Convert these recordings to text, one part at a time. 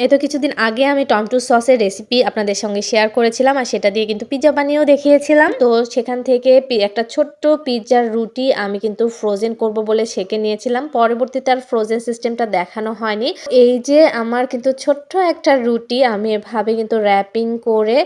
এই তো কিছুদিন আগে আমি টমেটো সসের রেসিপি আপনাদের সঙ্গে শেয়ার করেছিলাম আর সেটা দিয়ে কিন্তু পিজ্জা বানিয়েও দেখিয়েছিলাম। তো সেখান থেকে একটা ছোট্ট পিজ্জার রুটি আমি কিন্তু ফ্রোজেন করব বলে সেঁকে নিয়েছিলাম। পরবর্তীতে আর ফ্রোজেন সিস্টেমটা দেখানো হয়নি। এই যে আমার কিন্তু ছোট্ট একটা রুটি আমি এভাবে কিন্তু র্যাপিং করে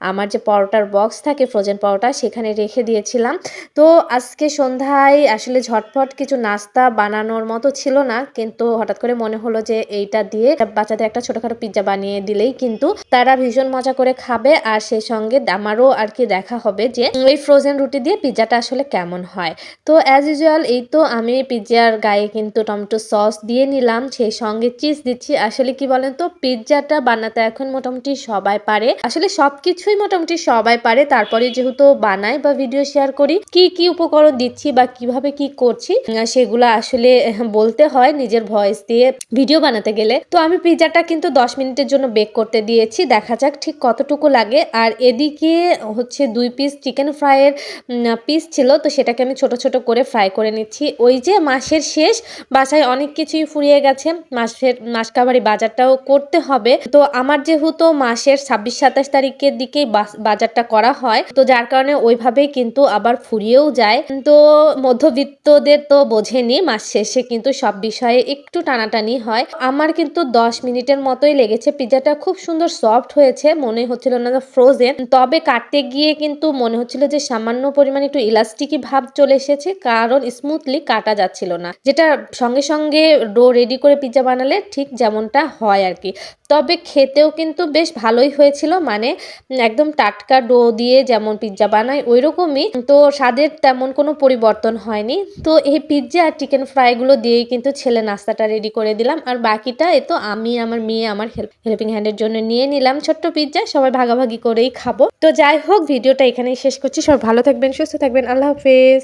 আমার যে পরোটার বক্স থাকে ফ্রোজেন পরোটা সেখানে রেখে দিয়েছিলাম। তো আজকে সন্ধ্যায় আসলে ঝটপট কিছু নাস্তা বানানোর মতো ছিল না, কিন্তু হঠাৎ করে মনে হলো যে এইটা দিয়ে বাচ্চাদের একটা ছোটখাটো পিজ্জা বানিয়ে দিলেই কিন্তু তারা ভীষণ মজা করে খাবে। আর সেই সঙ্গে আমারও আর কি দেখা হবে যে এই ফ্রোজেন রুটি দিয়ে পিজ্জাটা আসলে কেমন হয়। তো অ্যাজ ইউজুয়াল এই তো আমি পিজ্জার গায়ে কিন্তু টমেটো সস দিয়ে নিলাম, সেই সঙ্গে চিজ দিচ্ছি। আসলে কি বলেন তো, পিজ্জাটা বানাতে এখন মোটামুটি সবাই পারে, আসলে সবকিছুই মোটামুটি সবাই পারে। তারপরে যেহেতু বানাই বা ভিডিও শেয়ার করি, কি কি উপকরণ দিচ্ছি বা কিভাবে কি করছি সেগুলো আসলে বলতে হয় নিজের ভয়েস দিয়ে ভিডিও বানাতে গেলে। তো আমি পিজ্জাটা কিন্তু 10 মিনিটের জন্য বেক করতে দিয়েছি, দেখা যাক ঠিক কতটুকু লাগে। আর এদিকে হচ্ছে 2 পিস চিকেন ফ্রাইয়ের পিস ছিল, তো সেটাকে আমি ছোট ছোট করে ফ্রাই করে নিচ্ছি। ওই যে মাসের শেষ, বাসায় অনেক কিছুই ফুরিয়ে গেছে, মাসকাবারি বাজারটাও করতে হবে। তো আমার যেহেতু মাসের 26-27 তারিখের দিকেই বাজারটা করা হয়, তো যার কারণে ওইভাবেই কিন্তু আবার ফুরিয়েও যায়। তো মধ্যবিত্তদের তো বোঝেনি, মাস শেষে কিন্তু সব বিষয়ে একটু টানাটানি হয়। আমার কিন্তু 10 মিনিটের মতোই লেগেছে। পিজ্জাটা খুব সুন্দর সফট হয়েছে, মনে হচ্ছিল না ফ্রোজেন, তবে কাটতে গিয়ে কিন্তু মনে হচ্ছিল যে সামান্য পরিমাণে একটু ইলাস্টিকি ভাব চলে এসেছে, কারণ স্মুথলি কাটা যাচ্ছিল না, যেটা সঙ্গে সঙ্গে ডো রেডি করে পিজ্জা বানালে ঠিক যেমনটা হয় আর কি। তবে খেতেও কিন্তু বেশ ভালোই হয়েছিল, মানে একদম টাটকা ডো দিয়ে যেমন পিজ্জা বানায় ওই রকমই। তো স্বাদের তেমন কোনো পরিবর্তন হয়নি। তো এই পিজ্জা আর চিকেন ফ্রাইগুলো দিয়েই কিন্তু ছেলে নাস্তাটা রেডি করে দিলাম। আর বাকিটা এই তো আমি, আমার মেয়ে আমার হেল্পিং হ্যান্ডের জন্য নিয়ে নিলাম ছোট্ট পিজ্জা, সবাই ভাগাভাগি করেই খাবো। তো যাই হোক, ভিডিওটা এখানেই শেষ করছি। সবাই ভালো থাকবেন, সুস্থ থাকবেন, আল্লাহ হাফেজ।